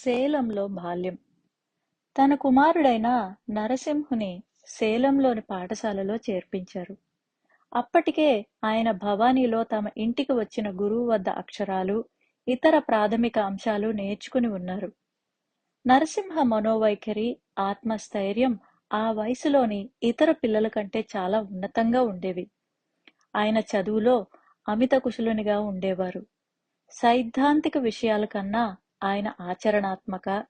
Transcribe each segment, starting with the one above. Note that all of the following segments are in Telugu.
సేలంలో బాల్యం. తన కుమారుడైన నరసింహుని సేలంలోని పాఠశాలలో చేర్పించారు. అప్పటికే ఆయన భవానీలో తమ ఇంటికి వచ్చిన గురువు వద్ద అక్షరాలు, ఇతర ప్రాథమిక అంశాలు నేర్చుకుని ఉన్నారు. నరసింహ మనోవైఖరి, ఆత్మస్థైర్యం ఆ వయసులోని ఇతర పిల్లల కంటే చాలా ఉన్నతంగా ఉండేవి. ఆయన చదువులో అమిత కుశలునిగా ఉండేవారు. సైద్ధాంతిక విషయాల కన్నా ఆయన ఆచరణాత్మక,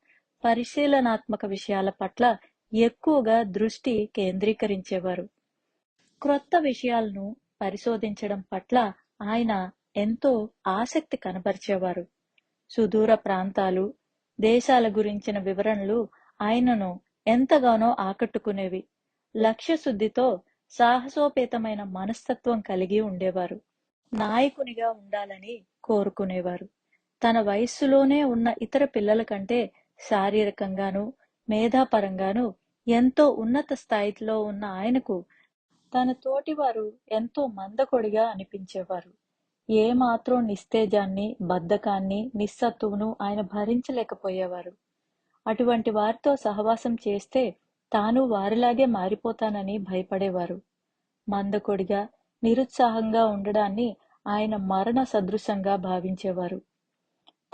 పరిశీలనాత్మక విషయాల పట్ల ఎక్కువగా దృష్టి కేంద్రీకరించేవారు. క్రొత్త విషయాలను పరిశోధించడం పట్ల ఆయన ఎంతో ఆసక్తి కనబరిచేవారు. సుదూర ప్రాంతాలు, దేశాల గురించిన వివరణలు ఆయనను ఎంతగానో ఆకట్టుకునేవి. లక్ష్యశుద్ధితో సాహసోపేతమైన మనస్తత్వం కలిగి ఉండేవారు. నాయకునిగా ఉండాలని కోరుకునేవారు. తన వయస్సులోనే ఉన్న ఇతర పిల్లల కంటే శారీరకంగానూ మేధాపరంగానూ ఎంతో ఉన్నత స్థాయిలో ఉన్న ఆయనకు తన తోటివారు ఎంతో మందకొడిగా అనిపించేవారు. ఏమాత్రం నిస్తేజాన్ని, బద్ధకాన్ని, నిస్సత్తువును ఆయన భరించలేకపోయేవారు. అటువంటి వారితో సహవాసం చేస్తే తాను వారిలాగే మారిపోతానని భయపడేవారు. మందకొడిగా, నిరుత్సాహంగా ఉండడాన్ని ఆయన మరణ సదృశంగా భావించేవారు.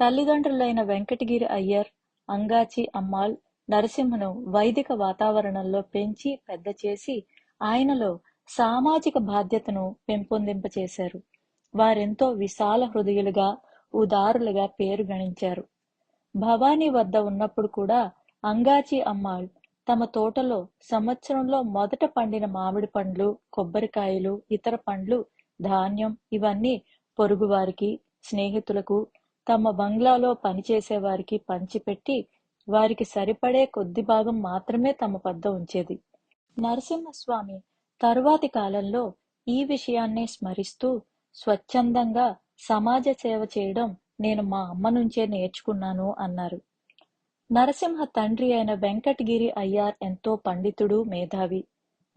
తల్లిదండ్రులైన వెంకటగిరి అయ్యర్, అంగాచి అమ్మాళ్ నరసింహను వైదిక వాతావరణంలో పెంచి పెద్ద చేసి ఆయనలో సామాజిక బాధ్యతను పెంపొందింపచేశారు. వారెంతో విశాల హృదయులుగా, ఉదారులుగా పేరు గణించారు. భవానీ వద్ద ఉన్నప్పుడు కూడా అంగాచి అమ్మాళ్ తమ తోటలో సంవత్సరంలో మొదట పండిన మామిడి పండ్లు, కొబ్బరికాయలు, ఇతర పండ్లు, ధాన్యం ఇవన్నీ పొరుగువారికి, స్నేహితులకు, తమ బంగ్లాలో పనిచేసేవారికి పంచిపెట్టి వారికి సరిపడే కొద్ది భాగం మాత్రమే తమ వద్ద ఉంచేది. నరసింహస్వామి తరువాతి కాలంలో ఈ విషయాన్నే స్మరిస్తూ స్వచ్ఛందంగా సమాజ సేవ చేయడం నేను మా అమ్మ నుంచే నేర్చుకున్నాను అన్నారు. నరసింహ తండ్రి అయిన వెంకటగిరి అయ్యార్ ఎంతో పండితుడు, మేధావి.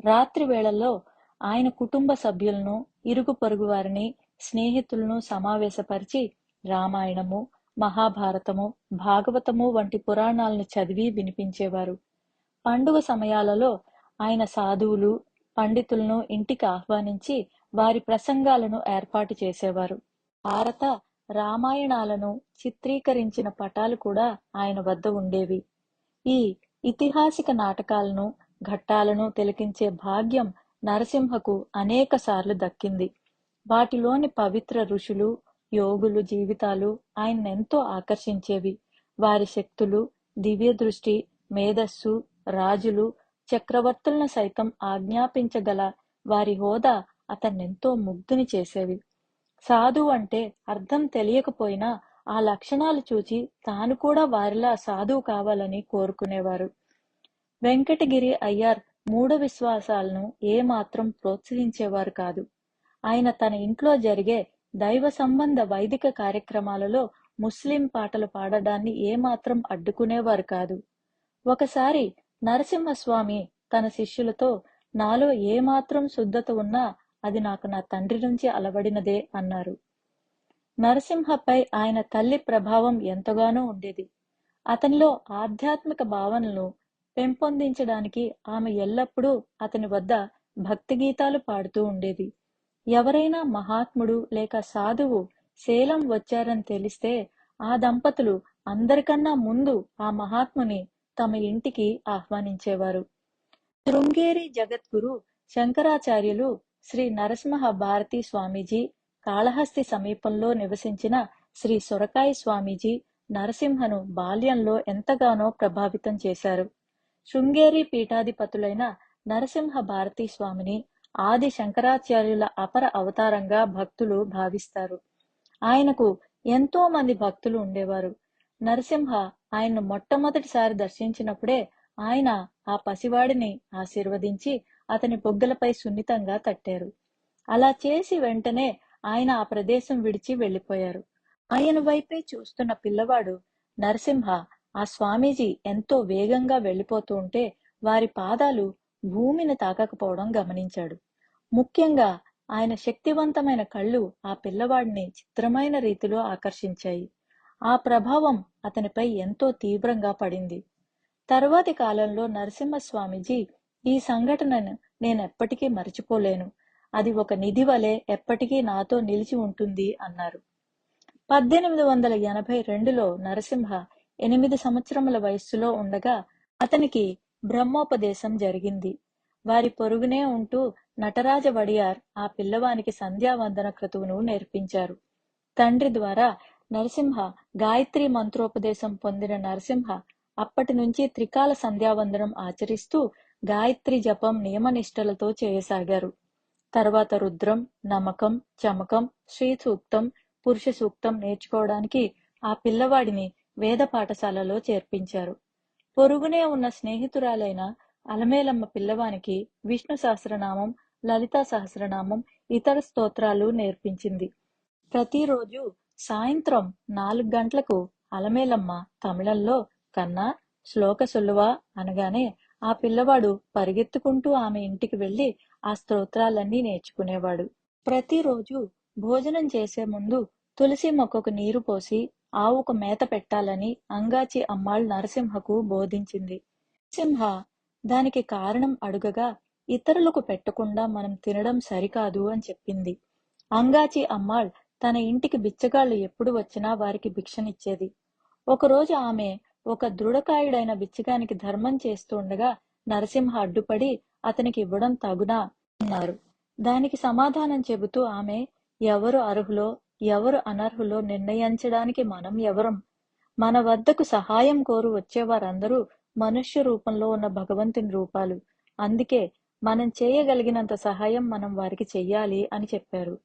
రాత్రి వేళల్లో ఆయన కుటుంబ సభ్యులను, ఇరుగు పొరుగు వారిని, స్నేహితులను సమావేశపరిచి రామాయణము, మహాభారతము, భాగవతము వంటి పురాణాలను చదివి వినిపించేవారు. పండుగ సమయాలలో ఆయన సాధువులు, పండితులను ఇంటికి ఆహ్వానించి వారి ప్రసంగాలను ఏర్పాటు చేసేవారు. భారత, రామాయణాలను చిత్రీకరించిన పటాలు కూడా ఆయన వద్ద ఉండేవి. ఈ ఇతిహాసిక నాటకాలను, ఘట్టాలను తిలకించే భాగ్యం నరసింహకు అనేక సార్లు దక్కింది. వాటిలోని పవిత్ర ఋషులు, యోగులు జీవితాలు ఆయన్నెంతో ఆకర్షించేవి. వారి శక్తులు, దివ్య దృష్టి, మేధస్సు, రాజులు, చక్రవర్తులను సైతం ఆజ్ఞాపించగల వారి హోదా అతన్నెంతో ముగ్ధుని చేసేవి. సాధువు అంటే అర్థం తెలియకపోయినా ఆ లక్షణాలు చూచి తాను కూడా వారిలా సాధువు కావాలని కోరుకునేవారు. వెంకటగిరి అయ్యార్ మూఢ విశ్వాసాలను ఏమాత్రం ప్రోత్సహించేవారు కాదు. ఆయన తన ఇంట్లో జరిగే దైవ సంబంధ వైదిక కార్యక్రమాలలో ముస్లిం పాటలు పాడడాన్ని ఏమాత్రం అడ్డుకునేవారు కాదు. ఒకసారి నరసింహస్వామి తన శిష్యులతో, నాలో ఏమాత్రం శుద్ధత ఉన్నా అది నాకు నా తండ్రి నుంచి అలవడినదే అన్నారు. నరసింహపై ఆయన తల్లి ప్రభావం ఎంతగానో ఉండేది. అతనిలో ఆధ్యాత్మిక భావనలను పెంపొందించడానికి ఆమె ఎల్లప్పుడూ అతని వద్ద భక్తి గీతాలు పాడుతూ ఉండేది. ఎవరైనా మహాత్ముడు లేక సాధువు సేలం వచ్చారని తెలిస్తే ఆ దంపతులు అందరికన్నా ముందు ఆ మహాత్ముని తమ ఇంటికి ఆహ్వానించేవారు. శృంగేరి జగద్గురు శంకరాచార్యులు శ్రీ నరసింహ భారతి స్వామీజీ, కాళహస్తి సమీపంలో నివసించిన శ్రీ సొరకాయి స్వామీజీ నరసింహను బాల్యంలో ఎంతగానో ప్రభావితం చేశారు. శృంగేరి పీఠాధిపతులైన నరసింహ భారతి స్వామిని ఆది శంకరాచార్యుల అపర అవతారంగా భక్తులు భావిస్తారు. ఆయనకు ఎంతో మంది భక్తులు ఉండేవారు. నరసింహ ఆయన్ను మొట్టమొదటిసారి దర్శించినప్పుడే ఆయన ఆ పసివాడిని ఆశీర్వదించి అతని బొగ్గలపై సున్నితంగా తట్టారు. అలా చేసి వెంటనే ఆయన ఆ ప్రదేశం విడిచి వెళ్లిపోయారు. ఆయన వైపే చూస్తున్న పిల్లవాడు నరసింహ ఆ స్వామీజీ ఎంతో వేగంగా వెళ్లిపోతూ ఉంటే వారి పాదాలు భూమిని తాకకపోవడం గమనించాడు. ముఖ్యంగా ఆయన శక్తివంతమైన కళ్ళు ఆ పిల్లవాడిని చిత్రమైన రీతిలో ఆకర్షించాయి. ఆ ప్రభావం అతనిపై ఎంతో తీవ్రంగా పడింది. తరువాతి కాలంలో నరసింహస్వామీజీ ఈ సంఘటనను నేనెప్పటికీ మరిచిపోలేను, అది ఒక నిధి వలె ఎప్పటికీ నాతో నిలిచి ఉంటుంది అన్నారు. 1882లో నరసింహ 8 సంవత్సరముల వయస్సులో ఉండగా అతనికి బ్రహ్మోపదేశం జరిగింది. వారి పొరుగునే ఉంటూ నటరాజ వడియార్ ఆ పిల్లవానికి సంధ్యావందన క్రతువును నేర్పించారు. తండ్రి ద్వారా నరసింహ గాయత్రి మంత్రోపదేశం పొందిన నరసింహ అప్పటి నుంచి త్రికాల సంధ్యావందనం ఆచరిస్తూ గాయత్రి జపం నియమనిష్టలతో చేయసాగారు. తర్వాత రుద్రం, నమకం, చమకం, శ్రీ సూక్తం, పురుష సూక్తం నేర్చుకోవడానికి ఆ పిల్లవాడిని వేద పాఠశాలలో చేర్పించారు. పొరుగునే ఉన్న స్నేహితురాలైన అలమేలమ్మ పిల్లవానికి విష్ణు సహస్రనామం, లలితా సహస్రనామం, ఇతర స్తోత్రాలు నేర్పించింది. ప్రతిరోజు సాయంత్రం 4 గంటలకు అలమేలమ్మ తమిళంలో కన్నా శ్లోక సొల్లువా అనగానే ఆ పిల్లవాడు పరిగెత్తుకుంటూ ఆమె ఇంటికి వెళ్లి ఆ స్తోత్రాలన్నీ నేర్చుకునేవాడు. ప్రతిరోజు భోజనం చేసే ముందు తులసి మొక్కకు నీరు పోసి ఆవుకు మేత పెట్టాలని అంగాచి అమ్మాళ్ నరసింహకు బోధించింది. నరసింహ దానికి కారణం అడుగగా ఇతరులకు పెట్టకుండా మనం తినడం సరికాదు అని చెప్పింది. అంగాచి అమ్మాళ్ తన ఇంటికి బిచ్చగాళ్లు ఎప్పుడు వచ్చినా వారికి భిక్షనిచ్చేది. ఒకరోజు ఆమె ఒక దృఢకాయుడైన బిచ్చగానికి ధర్మం చేస్తుండగా నరసింహ అడ్డుపడి అతనికి ఇవ్వడం తగునా అన్నారు. దానికి సమాధానం చెబుతూ ఆమె, ఎవరు అర్హులో ఎవరు అనర్హులో నిర్ణయించడానికి మనం ఎవరం? మన వద్దకు సహాయం కోరు వచ్చేవారందరూ మనుష్య రూపంలో ఉన్న భగవంతుని రూపాలు. అందుకే మనం చేయగలిగినంత సహాయం మనం వారికి చెయ్యాలి అని చెప్పారు.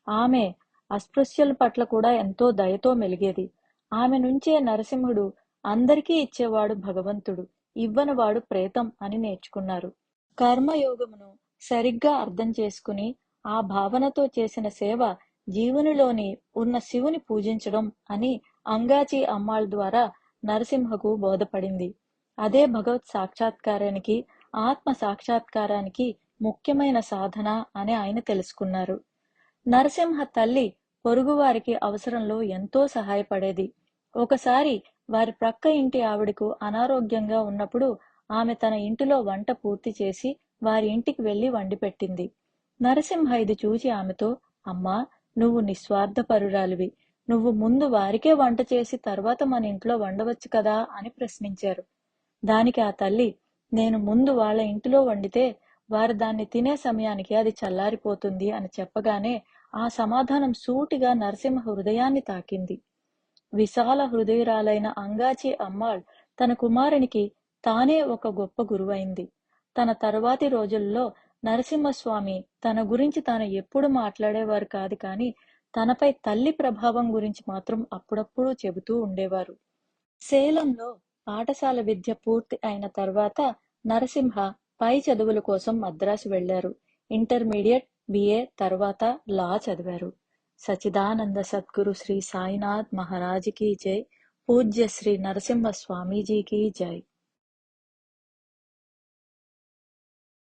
ఆమె అస్పృశ్యుల పట్ల కూడా ఎంతో దయతో మెలిగేది. ఆమె నుంచే నరసింహుడు అందరికీ ఇచ్చేవాడు భగవంతుడు, ఇవ్వనివాడు ప్రేతం అని నేర్చుకున్నారు. కర్మయోగమును సరిగ్గా అర్థం చేసుకుని ఆ భావనతో చేసిన సేవ జీవునిలోని ఉన్న శివుని పూజించడం అని అంగాచి అమ్మాళ్ ద్వారా నరసింహకు బోధపడింది. అదే భగవత్ సాక్షాత్కారానికి, ఆత్మ సాక్షాత్కారానికి ముఖ్యమైన సాధన అని ఆయన తెలుసుకున్నారు. నరసింహ తల్లి పొరుగువారికి అవసరంలో ఎంతో సహాయపడేది. ఒకసారి వారి ప్రక్క ఇంటి ఆవిడకు అనారోగ్యంగా ఉన్నప్పుడు ఆమె తన ఇంటిలో వంట పూర్తి చేసి వారి ఇంటికి వెళ్లి వండిపెట్టింది. నరసింహ ఇది చూచి ఆమెతో, అమ్మా, నువ్వు నిస్వార్థపరురాలివి, నువ్వు ముందు వారికే వంట చేసి తర్వాత మన ఇంట్లో వండవచ్చు కదా అని ప్రశ్నించారు. దానికి ఆ తల్లి, నేను ముందు వాళ్ళ ఇంటిలో వండితే వారు దాన్ని తినే సమయానికి అది చల్లారిపోతుంది అని చెప్పగానే ఆ సమాధానం సూటిగా నరసింహ హృదయాన్ని తాకింది. విశాల హృదయురాలైన అంగాచి అమ్మాళ్ తన కుమారునికి తానే ఒక గొప్ప గురువైంది. తన తరువాతి రోజుల్లో నరసింహస్వామి తన గురించి తాను ఎప్పుడు మాట్లాడేవారు కాదు, కానీ తనపై తల్లి ప్రభావం గురించి మాత్రం అప్పుడప్పుడు చెబుతూ ఉండేవారు. సేలంలో పాఠశాల విద్య పూర్తి అయిన తర్వాత నరసింహ పై చదువుల కోసం మద్రాసు వెళ్లారు. ఇంటర్మీడియట్, బిఏ తర్వాత లా చదివారు. సచిదానంద సద్గురు శ్రీ సాయినాథ్ మహారాజ్ కీ జై. పూజ్య శ్రీ నరసింహ స్వామీజీ కీ జై.